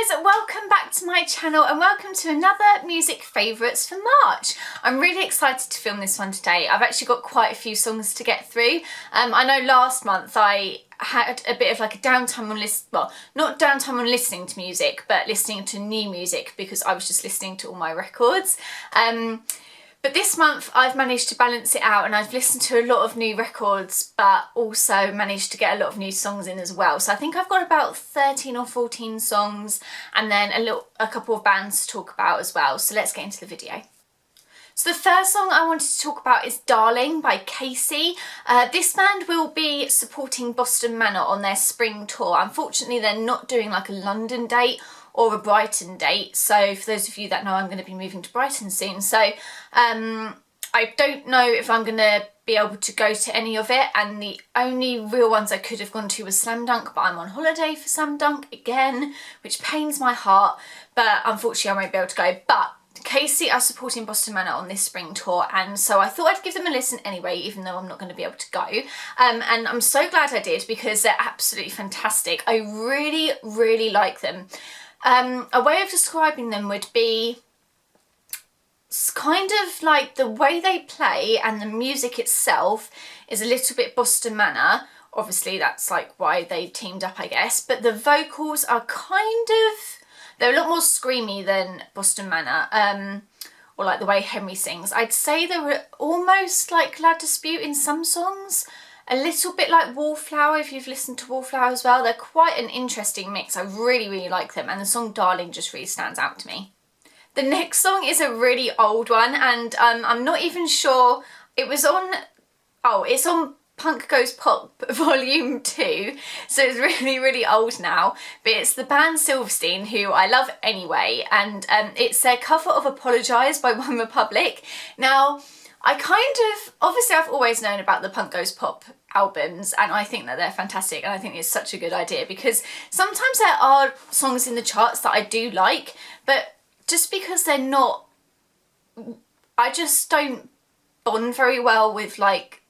guys, welcome back to my channel and welcome to another music favourites for March. I'm really excited to film this one today. I've actually got quite a few songs to get through. I know last month I had a bit of like a downtime on not downtime on listening to music, but listening to new music because I was just listening to all my records. But this month I've managed to balance it out and I've listened to a lot of new records but also managed to get a lot of new songs in as well. So I think I've got about 13 or 14 songs and then a couple of bands to talk about as well. So let's get into the video. So the first song I wanted to talk about is Darling by Casey. This band will be supporting Boston Manor on their spring tour. Unfortunately they're not doing like a London date or a Brighton date, so for those of you that know, I'm going to be moving to Brighton soon, so I don't know if I'm going to be able to go to any of it, and the only real ones I could have gone to was Slam Dunk, but I'm on holiday for Slam Dunk again, which pains my heart, but unfortunately I won't be able to go. But Casey are supporting Boston Manor on this spring tour, and so I thought I'd give them a listen anyway, even though I'm not going to be able to go. And I'm so glad I did because they're absolutely fantastic. I really, really like them. A way of describing them would be kind of like the way they play, and the music itself is a little bit Boston Manor. Obviously that's like why they teamed up, I guess, but the vocals are they're a lot more screamy than Boston Manor, or like the way Henry sings. I'd say they were almost like La Dispute in some songs. A little bit like Wallflower, if you've listened to Wallflower as well. They're quite an interesting mix. I really, really like them, and the song Darling just really stands out to me. The next song is a really old one, and I'm not even sure, it's on Punk Goes Pop Volume 2, so it's really, really old now, but it's the band Silverstein, who I love anyway, and it's their cover of Apologise by One Republic. Now, obviously I've always known about the Punk Goes Pop albums, and I think that they're fantastic, and I think it's such a good idea because sometimes there are songs in the charts that I do like, but just because they're not, I just don't bond very well with like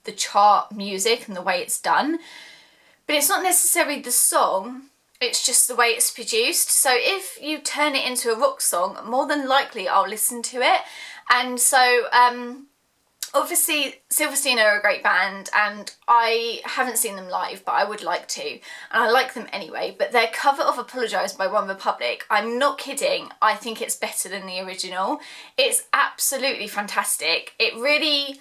the chart music and the way it's done. But it's not necessarily the song, it's just the way it's produced. So if you turn it into a rock song, more than likely I'll listen to it. And so obviously Silverstein are a great band, and I haven't seen them live, but I would like to, and I like them anyway. But their cover of Apologise by One Republic, I'm not kidding, I think it's better than the original. It's absolutely fantastic. It really,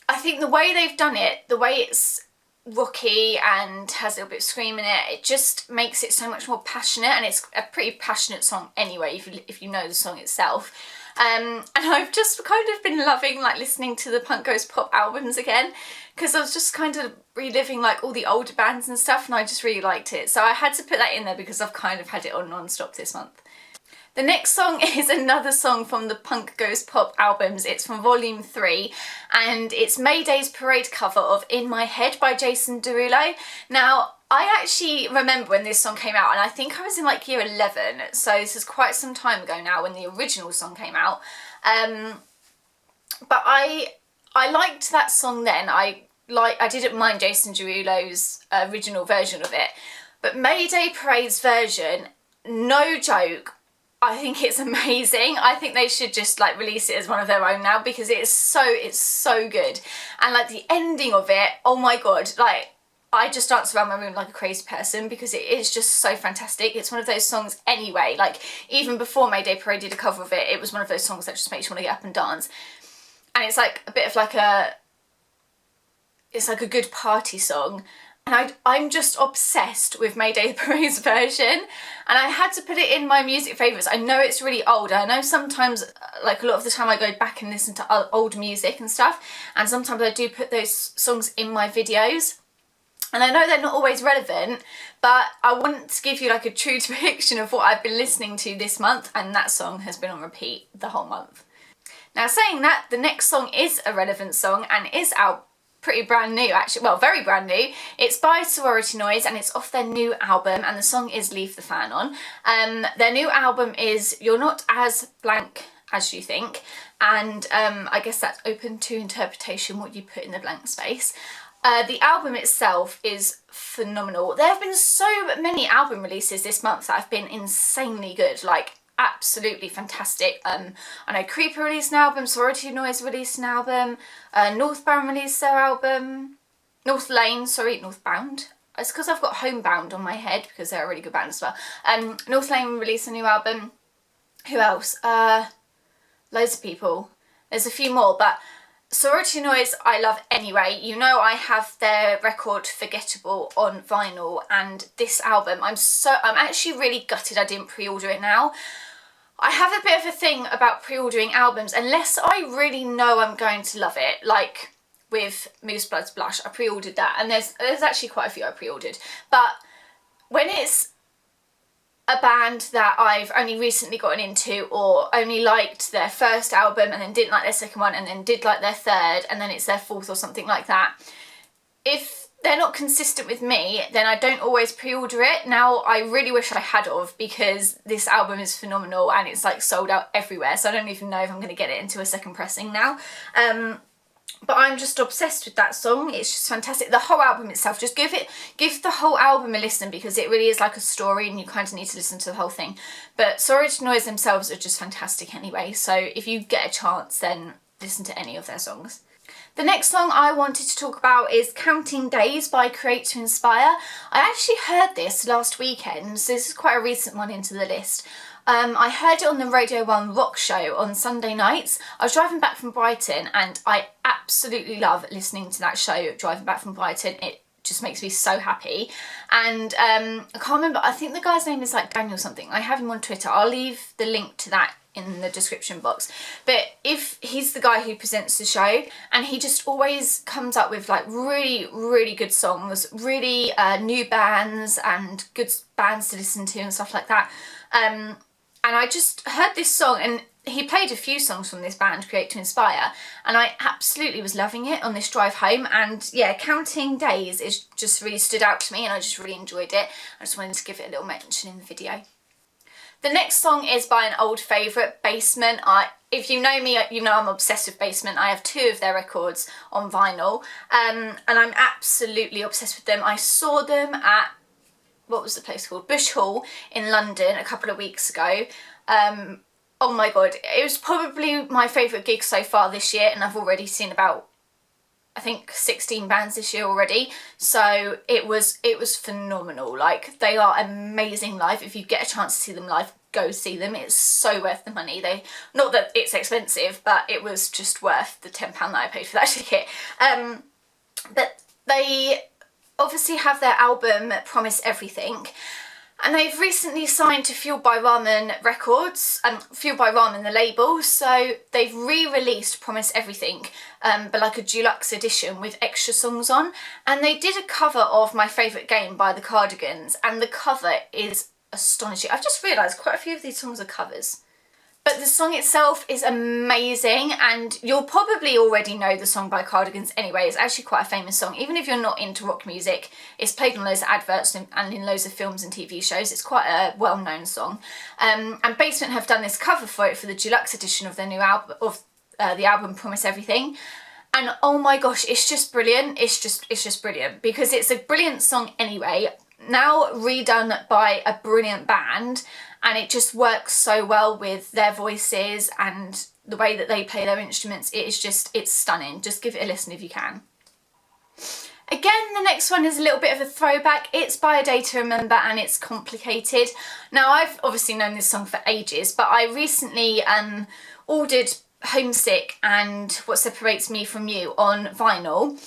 I think the way they've done it, the way it's rocky and has a little bit of scream in it, it just makes it so much more passionate, and it's a pretty passionate song anyway if you know the song itself. And I've just kind of been loving like listening to the Punk Goes Pop albums again, because I was just kind of reliving like all the older bands and stuff, and I just really liked it. So I had to put that in there because I've kind of had it on non-stop this month. The next song is another song from the Punk Goes Pop albums. It's from Volume 3, and it's Mayday's parade cover of In My Head by Jason Derulo. Now, I actually remember when this song came out, and I think I was in like year 11, so this is quite some time ago now when the original song came out. But I liked that song then. I didn't mind Jason Derulo's original version of it, but Mayday Parade's version, no joke, I think it's amazing. I think they should just like release it as one of their own now, because it's so good. And like the ending of it, oh my god, like I just dance around my room like a crazy person because it is just so fantastic. It's one of those songs anyway, like even before Mayday Parade did a cover of it, it was one of those songs that just makes you want to get up and dance. And it's like a bit of like it's like a good party song. And I'm just obsessed with Mayday Parade's version, and I had to put it in my music favourites. I know it's really old. I know sometimes, like a lot of the time I go back and listen to old music and stuff, and sometimes I do put those songs in my videos. And I know they're not always relevant, but I want to give you like a true depiction of what I've been listening to this month, and that song has been on repeat the whole month. Now saying that, the next song is a relevant song and is out pretty brand new actually, well very brand new. It's by Sorority Noise and it's off their new album, and the song is Leave the Fan On. Their new album is You're Not As Blank As You Think, and I guess that's open to interpretation what you put in the blank space. The album itself is phenomenal. There have been so many album releases this month that have been insanely good, like absolutely fantastic. I know Creeper released an album, Sorority Noise released an album, Northbound released their album, Northbound. It's because I've got Homebound on my head because they're a really good band as well. North Lane released a new album. Who else? Loads of people. There's a few more, but Sorority Noise I love anyway. You know I have their record Forgettable on vinyl, and this album I'm actually really gutted I didn't pre-order it now. I have a bit of a thing about pre-ordering albums unless I really know I'm going to love it, like with Moose Blood's Blush. I pre-ordered that, and there's actually quite a few I pre-ordered, but when it's a band that I've only recently gotten into, or only liked their first album and then didn't like their second one and then did like their third and then it's their fourth or something like that, if they're not consistent with me, then I don't always pre-order it. Now I really wish I had of, because this album is phenomenal and it's like sold out everywhere, so I don't even know if I'm going to get it into a second pressing now. But I'm just obsessed with that song. It's just fantastic. The whole album itself, just give the whole album a listen, because it really is like a story and you kind of need to listen to the whole thing. But Sorority Noise themselves are just fantastic anyway, so if you get a chance then listen to any of their songs. The next song I wanted to talk about is Counting Days by Create to Inspire. I actually heard this last weekend, so this is quite a recent one into the list. I heard it on the Radio 1 Rock Show on Sunday nights. I was driving back from Brighton and I absolutely love listening to that show driving back from Brighton. It just makes me so happy. And I can't remember, I think the guy's name is like Daniel something. I have him on Twitter. I'll leave the link to that in the description box. But if he's the guy who presents the show, and he just always comes up with like really, really good songs, really new bands and good bands to listen to and stuff like that. And I just heard this song, and he played a few songs from this band, Create to Inspire, and I absolutely was loving it on this drive home. And yeah, Counting Days is just really stood out to me and I just really enjoyed it. I just wanted to give it a little mention in the video. The next song is by an old favourite, Basement. If you know me, you know I'm obsessed with Basement. I have 2 of their records on vinyl, and I'm absolutely obsessed with them. I saw them at, what was the place called? Bush Hall in London a couple of weeks ago. Oh my god, it was probably my favourite gig so far this year, and I've already seen about, I think, 16 bands this year already. So it was phenomenal. Like, they are amazing live. If you get a chance to see them live, go see them. It's so worth the money. Not that it's expensive, but it was just worth the £10 that I paid for that ticket. But they obviously have their album Promise Everything, and they've recently signed to Fueled by Ramen Records, Fueled by Ramen the label, so they've re-released Promise Everything, but like a deluxe edition with extra songs on, and they did a cover of My Favourite Game by the Cardigans, and the cover is astonishing. I've just realised quite a few of these songs are covers. But the song itself is amazing, and you'll probably already know the song by Cardigans anyway. It's actually quite a famous song. Even if you're not into rock music, it's played on loads of adverts and in loads of films and TV shows. It's quite a well-known song. And Basement have done this cover for it for the deluxe edition of their new album, the album Promise Everything. And oh my gosh, it's just brilliant. It's just brilliant, because it's a brilliant song anyway, now redone by a brilliant band. And it just works so well with their voices and the way that they play their instruments. It's stunning. Just give it a listen if you can. Again, the next one is a little bit of a throwback. It's by A Day to Remember and it's Complicated. Now, I've obviously known this song for ages, but I recently ordered Homesick and What Separates Me From You on vinyl.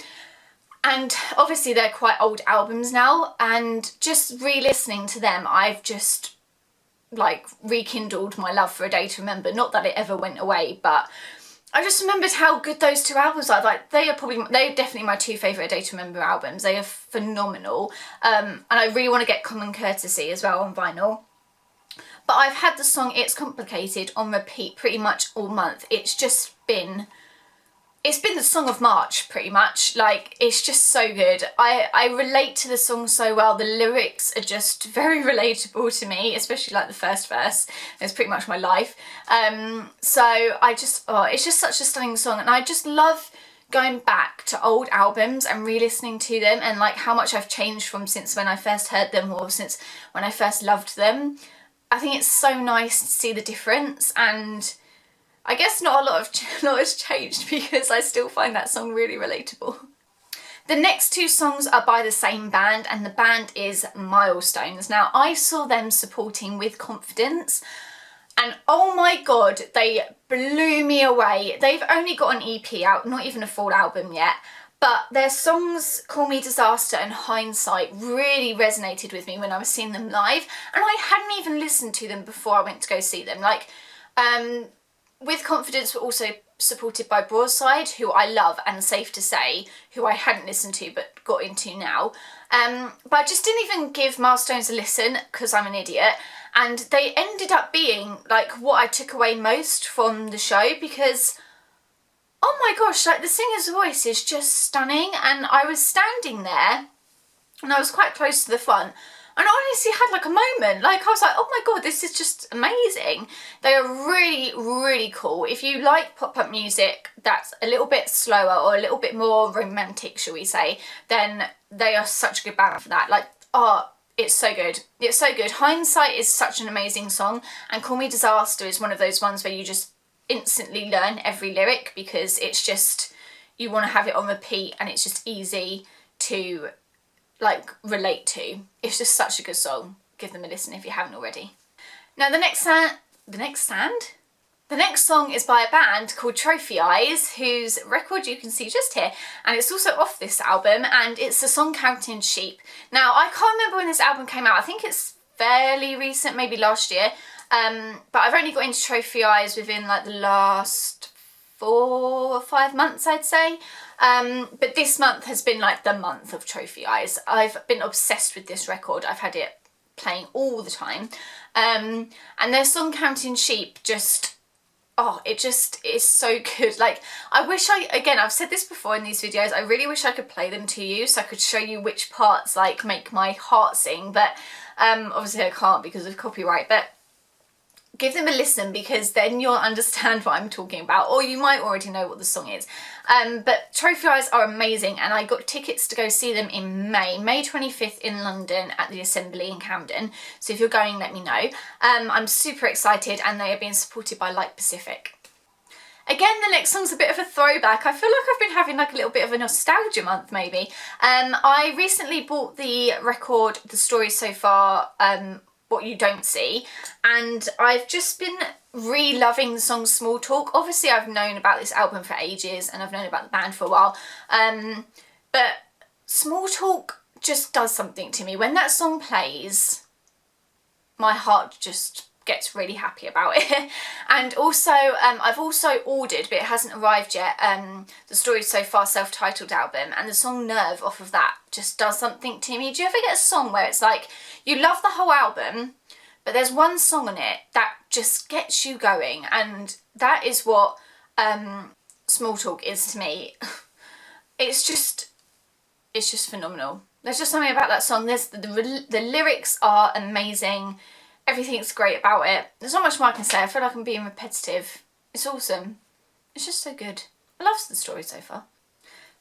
And obviously they're quite old albums now, and just re-listening to them, I've just like rekindled my love for A Day to Remember. Not that it ever went away, but I just remembered how good those 2 albums are. Like, they're definitely my 2 favourite A Day to Remember albums. They are phenomenal. And I really want to get Common Courtesy as well on vinyl. But I've had the song It's Complicated on repeat pretty much all month. It's been the song of March, pretty much. Like, it's just so good. I relate to the song so well. The lyrics are just very relatable to me, especially like the first verse. It's pretty much my life. So it's just such a stunning song, and I just love going back to old albums and re-listening to them, and like how much I've changed from since when I first heard them or since when I first loved them. I think it's so nice to see the difference, and I guess not a lot has changed because I still find that song really relatable. The next two songs are by the same band, and the band is Milestones. Now, I saw them supporting With Confidence, and oh my god, they blew me away. They've only got an EP out, not even a full album yet, but their songs Call Me Disaster and Hindsight really resonated with me when I was seeing them live, and I hadn't even listened to them before I went to go see them. Like, With Confidence were also supported by Broadside, who I love, and Safe to Say, who I hadn't listened to but got into now. But I just didn't even give Milestones a listen because I'm an idiot, and they ended up being like what I took away most from the show, because oh my gosh, like the singer's voice is just stunning, and I was standing there and I was quite close to the front, and I honestly had like a moment, like I was like, oh my god, this is just amazing. They are really, really cool. If you like pop-up music that's a little bit slower or a little bit more romantic, shall we say, then they are such a good band for that. Like, oh, it's so good. It's so good. Hindsight is such an amazing song, and Call Me Disaster is one of those ones where you just instantly learn every lyric because it's just, you want to have it on repeat and it's just easy to like relate to. It's just such a good song. Give them a listen if you haven't already. Now the next song is by a band called Trophy Eyes, whose record you can see just here, and it's also off this album, and it's the song Counting Sheep. Now I can't remember when this album came out. I think it's fairly recent, maybe last year, but I've only got into Trophy Eyes within like the last 4 or 5 months, I'd say. But this month has been like the month of Trophy Eyes. I've been obsessed with this record. I've had it playing all the time. And their song Counting Sheep just, oh, it just is so good. Like, I wish again, I've said this before in these videos, I really wish I could play them to you so I could show you which parts like make my heart sing, but obviously I can't because of copyright. But give them a listen because then you'll understand what I'm talking about, or you might already know what the song is. But Trophy Eyes are amazing, and I got tickets to go see them in May 25th in London at the Assembly in Camden. So if you're going, let me know. I'm super excited, and they are being supported by Light Pacific. Again, the next song's a bit of a throwback. I feel like I've been having like a little bit of a nostalgia month maybe. I recently bought the record The Story So Far, What You Don't See, and I've just been re-loving the song Small Talk. Obviously I've known about this album for ages and I've known about the band for a while, but Small Talk just does something to me. When that song plays, my heart just gets really happy about it. And also I've also ordered, but it hasn't arrived yet, The Story So Far self-titled album, and the song Nerve off of that just does something to me. Do you ever get a song where it's like you love the whole album but there's one song on it that just gets you going? And that is what Small Talk is to me. It's just phenomenal. There's just something about that song. There's the lyrics are amazing. Everything's great about it. There's not much more I can say. I feel like I'm being repetitive. It's awesome. It's just so good. I love The Story So Far.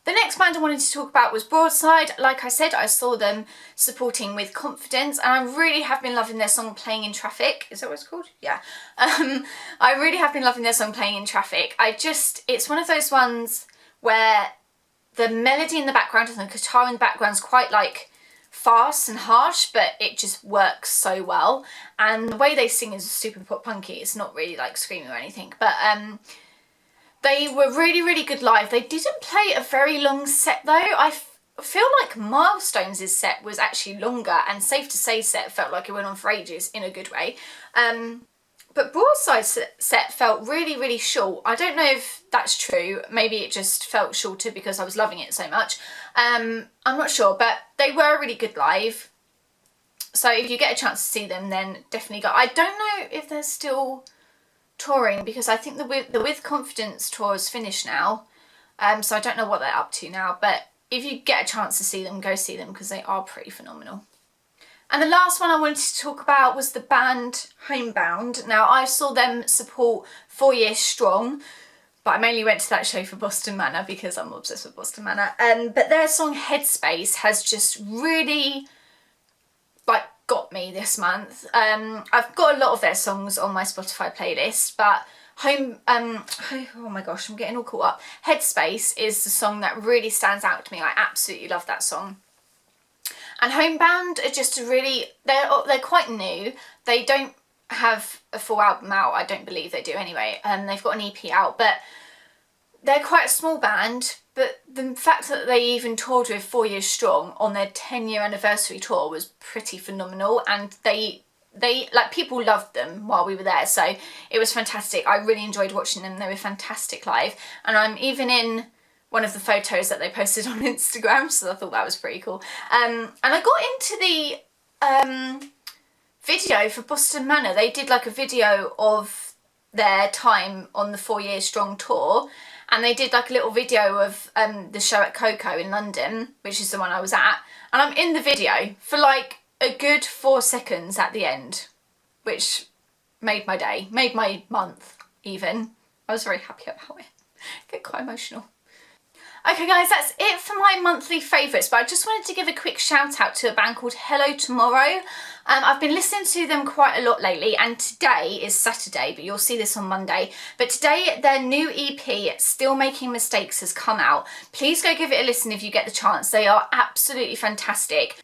The next band I wanted to talk about was Broadside. Like I said, I saw them supporting With Confidence, and I really have been loving their song Playing in Traffic. Is that what it's called? Yeah. I really have been loving their song Playing in Traffic. It's one of those ones where the melody in the background and the guitar in the background is quite like fast and harsh, but it just works so well, and the way they sing is super pop punky. It's not really like screaming or anything, but they were really, really good live. They didn't play a very long set though. I feel like Milestones' set was actually longer, and Safe to Say set felt like it went on for ages in a good way. But Broadside's set felt really, really short. I don't know if that's true. Maybe it just felt shorter because I was loving it so much. I'm not sure, but they were really good live. So if you get a chance to see them, then definitely go. I don't know if they're still touring because I think the With Confidence tour is finished now. So I don't know what they're up to now. But if you get a chance to see them, go see them because they are pretty phenomenal. And the last one I wanted to talk about was the band Homebound. Now, I saw them support 4 Years Strong. but I mainly went to that show for Boston Manor because I'm obsessed with Boston Manor. But their song Headspace has just really like got me this month. I've got a lot of their songs on my Spotify playlist, but oh my gosh, I'm getting all caught up. Headspace is the song that really stands out to me. I absolutely love that song. And Homebound are just they're quite new. They don't have a full album out, I don't believe they do anyway. They've got an EP out, but they're quite a small band. But the fact that they even toured with 4 Years Strong on their 10-year anniversary tour was pretty phenomenal, and they like, people loved them while we were there, so it was fantastic. I really enjoyed watching them. They were fantastic live, and I'm even in one of the photos that they posted on Instagram, so I thought that was pretty cool. And I got into the video for Boston Manor. They did like a video of their time on the 4 Years Strong tour, and they did like a little video of the show at Coco in London, which is the one I was at, and I'm in the video for like a good 4 seconds at the end, which made my day, made my month even. I was very happy about it. I get quite emotional. Okay guys, that's it for my monthly favourites, but I just wanted to give a quick shout out to a band called Hello Tomorrow. I've been listening to them quite a lot lately, and today is Saturday, but you'll see this on Monday. But today their new EP, Still Making Mistakes, has come out. Please go give it a listen if you get the chance. They are absolutely fantastic.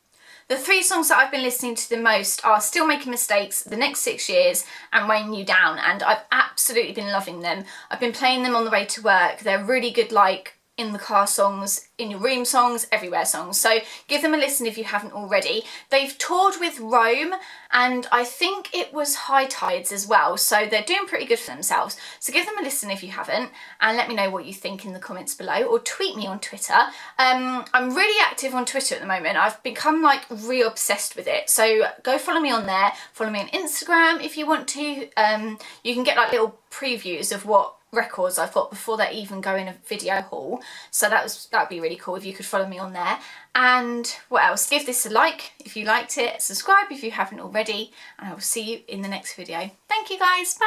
The 3 songs that I've been listening to the most are Still Making Mistakes, The Next 6 Years and Weighing You Down, and I've absolutely been loving them. I've been playing them on the way to work. They're really good, like, in the car songs, in your room songs, everywhere songs. So give them a listen if you haven't already. They've toured with Rome, and I think it was High Tides as well. So they're doing pretty good for themselves. So give them a listen if you haven't, and let me know what you think in the comments below, or tweet me on Twitter. I'm really active on Twitter at the moment. I've become like re-obsessed with it. So go follow me on there. Follow me on Instagram if you want to. You can get like little previews of what records I've got before they even go in a video haul, so that'd be really cool if you could follow me on there. And what else, give this a like if you liked it, subscribe if you haven't already, and I will see you in the next video. Thank you guys, bye.